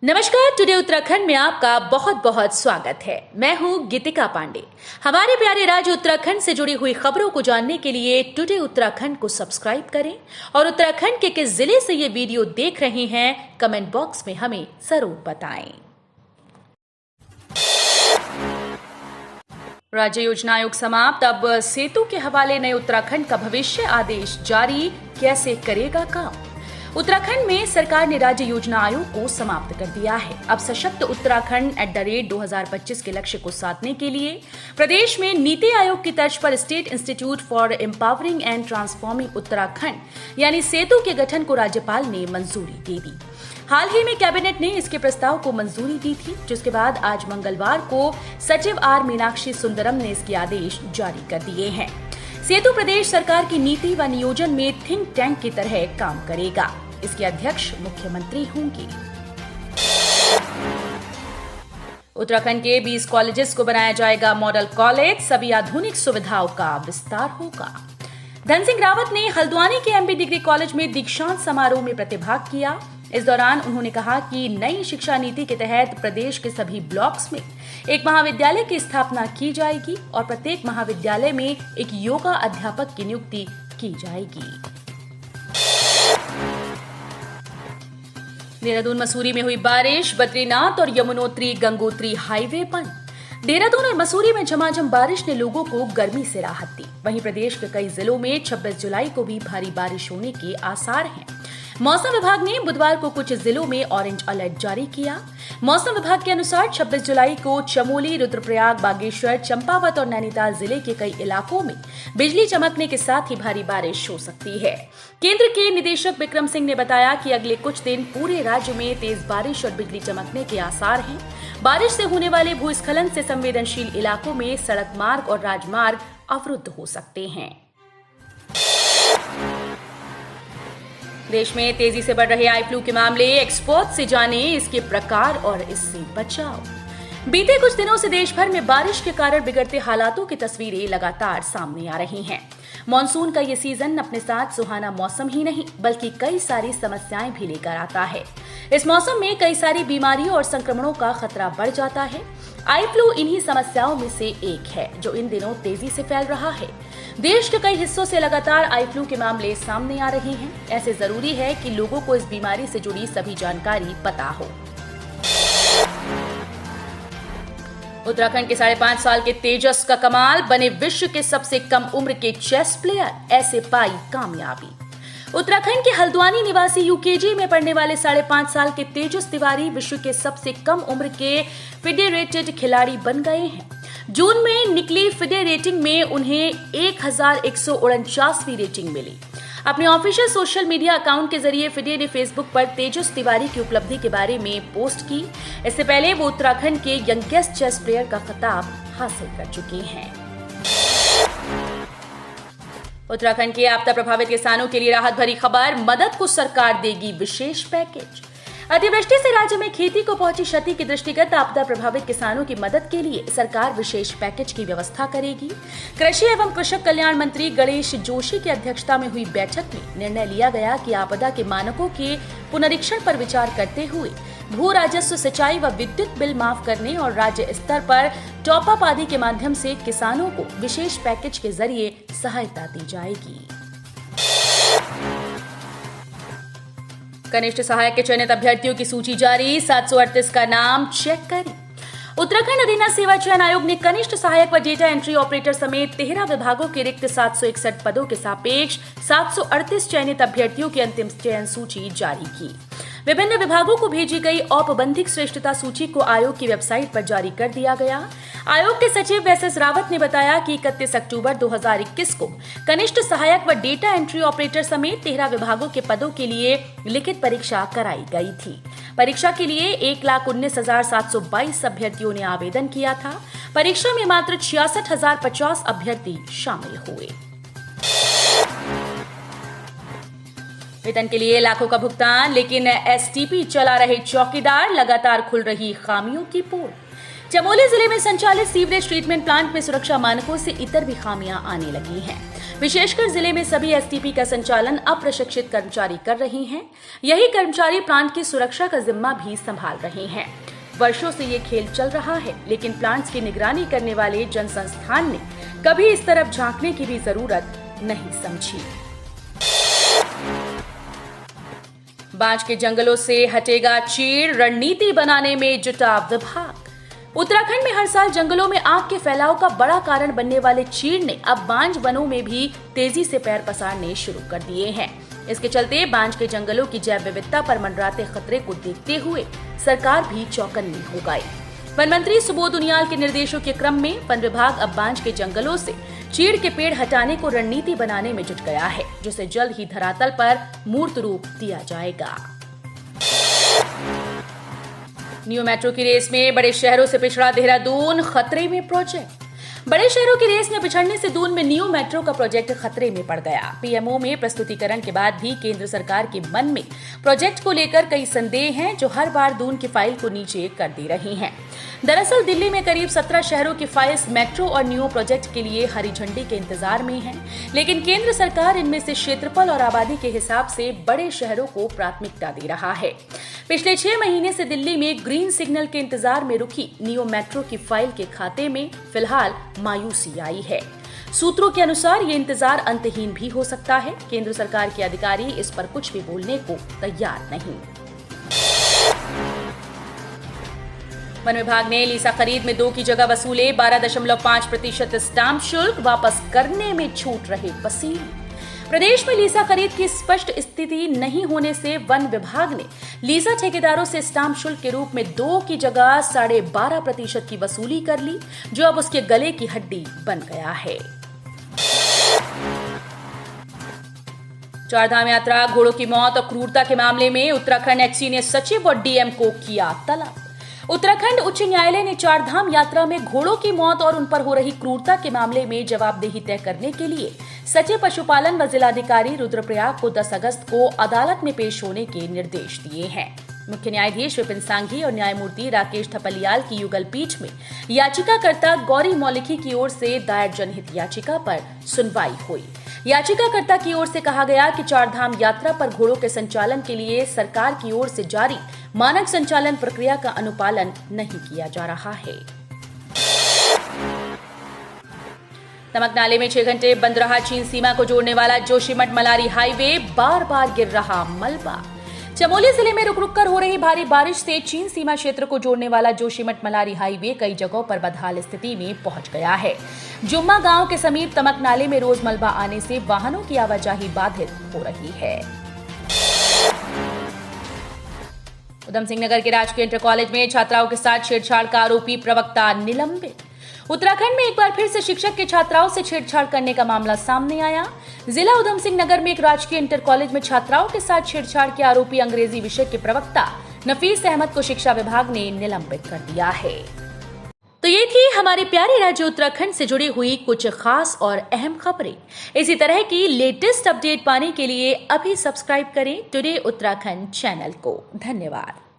नमस्कार। टुडे उत्तराखंड में आपका बहुत बहुत स्वागत है। मैं हूं गीतिका पांडे। हमारे प्यारे राज्य उत्तराखंड से जुड़ी हुई खबरों को जानने के लिए टुडे उत्तराखंड को सब्सक्राइब करें और उत्तराखंड के किस जिले से ये वीडियो देख रहे हैं कमेंट बॉक्स में हमें जरूर बताएं। राज्य योजना आयोग समाप्त, अब सेतु के हवाले नए उत्तराखंड का भविष्य आदेश जारी, कैसे करेगा काम। उत्तराखंड में सरकार ने राज्य योजना आयोग को समाप्त कर दिया है। अब सशक्त उत्तराखंड @2025 के लक्ष्य को साधने के लिए प्रदेश में नीति आयोग की तर्ज पर state institute for empowering and transforming Uttarakhand यानी सेतु के गठन को राज्यपाल ने मंजूरी दे दी। हाल ही में कैबिनेट ने इसके प्रस्ताव को मंजूरी दी थी, जिसके बाद आज मंगलवार को सचिव आर मीनाक्षी सुंदरम ने इसके आदेश जारी कर दिए हैं। सेतु प्रदेश सरकार की नीति व नियोजन में थिंक टैंक की तरह काम करेगा। इसके अध्यक्ष मुख्यमंत्री होंगे। उत्तराखंड के 20 कॉलेजेस को बनाया जाएगा मॉडल कॉलेज, सभी आधुनिक सुविधाओं का विस्तार होगा। धन सिंह रावत ने हल्द्वानी के एमबी डिग्री कॉलेज में दीक्षांत समारोह में प्रतिभाग किया। इस दौरान उन्होंने कहा कि नई शिक्षा नीति के तहत प्रदेश के सभी ब्लॉक्स में एक महाविद्यालय की स्थापना की जाएगी और प्रत्येक महाविद्यालय में एक योगा अध्यापक की नियुक्ति की जाएगी। देहरादून मसूरी में हुई बारिश, बद्रीनाथ और यमुनोत्री गंगोत्री हाईवे बंद। देहरादून और मसूरी में झमाझम बारिश ने लोगों को गर्मी से राहत दी। वहीं प्रदेश के कई जिलों में 26 जुलाई को भी भारी बारिश होने के आसार हैं। मौसम विभाग ने बुधवार को कुछ जिलों में ऑरेंज अलर्ट जारी किया। मौसम विभाग के अनुसार 26 जुलाई को चमोली, रुद्रप्रयाग, बागेश्वर, चंपावत और नैनीताल जिले के कई इलाकों में बिजली चमकने के साथ ही भारी बारिश हो सकती है। केंद्र के निदेशक विक्रम सिंह ने बताया कि अगले कुछ दिन पूरे राज्य में तेज बारिश और बिजली चमकने के आसार हैं। बारिश से होने वाले भूस्खलन से संवेदनशील इलाकों में सड़क मार्ग और राजमार्ग अवरुद्ध हो सकते हैं। देश में तेजी से बढ़ रहे आई फ्लू के मामले, एक्सपर्ट से जाने इसके प्रकार और इससे बचाव। बीते कुछ दिनों से देश भर में बारिश के कारण बिगड़ते हालातों की तस्वीरें लगातार सामने आ रही हैं। मॉनसून का ये सीजन अपने साथ सुहाना मौसम ही नहीं बल्कि कई सारी समस्याएं भी लेकर आता है। इस मौसम में कई सारी बीमारियों और संक्रमणों का खतरा बढ़ जाता है। आई फ्लू इन्हीं समस्याओं में से एक है जो इन दिनों तेजी से फैल रहा है। देश के कई हिस्सों से लगातार आई फ्लू के मामले सामने आ रहे हैं। ऐसे जरूरी है कि लोगों को इस बीमारी से जुड़ी सभी जानकारी पता हो। उत्तराखंड के 5.5 साल के तेजस का कमाल, बने विश्व के सबसे कम उम्र के चेस प्लेयर, ऐसे पाई कामयाबी। उत्तराखंड के हल्द्वानी निवासी यूकेजी में पढ़ने वाले 5.5 साल के तेजस तिवारी विश्व के सबसे कम उम्र के फेडरेटेड खिलाड़ी बन गए हैं। जून में निकली फिडे रेटिंग में उन्हें 1149वीं रेटिंग मिली। अपने ऑफिशियल सोशल मीडिया अकाउंट के जरिए फिडे ने फेसबुक पर तेजस तिवारी की उपलब्धि के बारे में पोस्ट की। इससे पहले वो उत्तराखंड के यंगेस्ट चेस प्लेयर का खिताब हासिल कर चुके हैं। उत्तराखंड के आपदा प्रभावित किसानों के लिए राहत भरी खबर, मदद को सरकार देगी विशेष पैकेज। अतिवृष्टि से राज्य में खेती को पहुंची क्षति के दृष्टिगत आपदा प्रभावित किसानों की मदद के लिए सरकार विशेष पैकेज की व्यवस्था करेगी। कृषि एवं कृषक कल्याण मंत्री गणेश जोशी की अध्यक्षता में हुई बैठक में निर्णय लिया गया कि आपदा के मानकों के पुनरीक्षण पर विचार करते हुए भू राजस्व, सिंचाई व विद्युत बिल माफ करने और राज्य स्तर पर टॉप अप आदि के माध्यम से किसानों को विशेष पैकेज के जरिए सहायता दी जाएगी। कनिष्ठ सहायक के चयनित अभ्यर्थियों की सूची जारी, 738 का नाम चेक करें। उत्तराखंड अधीना सेवा चयन आयोग ने कनिष्ठ सहायक व डेटा एंट्री ऑपरेटर समेत 13 विभागों के रिक्त 761 पदों के सापेक्ष 738 चयनित अभ्यर्थियों की अंतिम चयन सूची जारी की। विभिन्न विभागों को भेजी गई औपबंधिक श्रेष्ठता सूची को आयोग की वेबसाइट पर जारी कर दिया गया। आयोग के सचिव एस रावत ने बताया कि 31 अक्टूबर 2021 को कनिष्ठ सहायक व डेटा एंट्री ऑपरेटर समेत 13 विभागों के पदों के लिए लिखित परीक्षा कराई गई थी। परीक्षा के लिए 1,19,722 अभ्यर्थियों ने आवेदन किया था। परीक्षा में मात्र 66,050 अभ्यर्थी शामिल हुए। वेतन के लिए लाखों का भुगतान, लेकिन एसटीपी चला रहे चौकीदार, लगातार खुल रही खामियों की पोल। चमोली जिले में संचालित सीवरेज ट्रीटमेंट प्लांट में सुरक्षा मानकों से इतर भी खामियां आने लगी हैं। विशेषकर जिले में सभी एसटीपी का संचालन अप्रशिक्षित कर्मचारी कर रहे हैं। यही कर्मचारी प्लांट की सुरक्षा का जिम्मा भी संभाल रहे हैं। वर्षों से ये खेल चल रहा है, लेकिन प्लांट्स की निगरानी करने वाले जन संस्थान ने कभी इस तरफ झांकने की भी जरूरत नहीं समझी। बांज के जंगलों से हटेगा चीड़, रणनीति बनाने में जुटा विभाग। उत्तराखंड में हर साल जंगलों में आग के फैलाव का बड़ा कारण बनने वाले चीड़ ने अब बांज वनों में भी तेजी से पैर पसारने शुरू कर दिए हैं। इसके चलते बांज के जंगलों की जैव विविधता पर मंडराते खतरे को देखते हुए सरकार भी चौकन्नी हो गई। वन मंत्री सुबोध उनियाल के निर्देशों के क्रम में वन विभाग अब बांज के जंगलों से चीड़ के पेड़ हटाने को रणनीति बनाने में जुट गया है, जिसे जल्द ही धरातल पर मूर्त रूप दिया जाएगा। न्यू मेट्रो की रेस में बड़े शहरों से पिछड़ा देहरादून, खतरे में प्रोजेक्ट। बड़े शहरों की रेस में पिछड़ने से दून में न्यू मेट्रो का प्रोजेक्ट खतरे में पड़ गया। पीएमओ में प्रस्तुतिकरण के बाद भी केंद्र सरकार के मन में प्रोजेक्ट को लेकर कई संदेह हैं, जो हर बार दून की फाइल को नीचे कर दे रही हैं। दरअसल दिल्ली में करीब 17 शहरों की फाइल्स मेट्रो और न्यू प्रोजेक्ट के लिए हरी झंडी के इंतजार में हैं, लेकिन केंद्र सरकार इनमें से क्षेत्रफल और आबादी के हिसाब से बड़े शहरों को प्राथमिकता दे रहा है। पिछले 6 महीने से दिल्ली में ग्रीन सिग्नल के इंतजार में रुकी न्यू मेट्रो की फाइल के खाते में फिलहाल मायूसी आई है। सूत्रों के अनुसार ये इंतजार अंतहीन भी हो सकता है। केंद्र सरकार के अधिकारी इस पर कुछ भी बोलने को तैयार नहीं। वन विभाग ने लीसा खरीद में 2 की जगह वसूले 12.5% स्टाम्प शुल्क, वापस करने में छूट रहे वसीले। प्रदेश में लीसा खरीद की स्पष्ट स्थिति नहीं होने से वन विभाग ने लीसा ठेकेदारों से स्टाम्प शुल्क के रूप में 2 की जगह 12.5% की वसूली कर ली, जो अब उसके गले की हड्डी बन गया है। चारधाम यात्रा, घोड़ों की मौत और क्रूरता के मामले में उत्तराखंड एक्सी ने सचिव और डीएम को किया तलब। उत्तराखंड उच्च न्यायालय ने चारधाम यात्रा में घोड़ों की मौत और उन पर हो रही क्रूरता के मामले में जवाबदेही तय करने के लिए सचिव पशुपालन व जिलाधिकारी रुद्रप्रयाग को 10 अगस्त को अदालत में पेश होने के निर्देश दिए हैं। मुख्य न्यायाधीश विपिन सांघी और न्यायमूर्ति राकेश थपलियाल की युगल पीठ में याचिकाकर्ता गौरी मौलिकी की ओर से दायर जनहित याचिका पर सुनवाई हुई। याचिकाकर्ता की ओर से कहा गया कि चारधाम यात्रा पर घोड़ों के संचालन के लिए सरकार की ओर से जारी मानक संचालन प्रक्रिया का अनुपालन नहीं किया जा रहा है। नमक नाले में 6 घंटे बंद रहा चीन सीमा को जोड़ने वाला जोशीमठ मलारी हाईवे, बार बार गिर रहा मलबा। चमोली जिले में रुक रुक कर हो रही भारी बारिश से चीन सीमा क्षेत्र को जोड़ने वाला जोशीमठ मलारी हाईवे कई जगहों पर बदहाल स्थिति में पहुंच गया है। जुम्मा गांव के समीप तमक नाले में रोज मलबा आने से वाहनों की आवाजाही बाधित हो रही है। उधम सिंह नगर के राजकीय इंटर कॉलेज में छात्राओं के साथ छेड़छाड़ का आरोपी प्रवक्ता निलंबित। उत्तराखंड में एक बार फिर से शिक्षक के छात्राओं से छेड़छाड़ करने का मामला सामने आया। जिला उधम सिंह नगर में एक राजकीय इंटर कॉलेज में छात्राओं के साथ छेड़छाड़ के आरोपी अंग्रेजी विषय के प्रवक्ता नफीस अहमद को शिक्षा विभाग ने निलंबित कर दिया है। तो ये थी हमारे प्यारे राज्य उत्तराखंड से जुड़ी हुई कुछ खास और अहम खबरें। इसी तरह की लेटेस्ट अपडेट पाने के लिए अभी सब्सक्राइब करें टुडे उत्तराखंड चैनल को। धन्यवाद।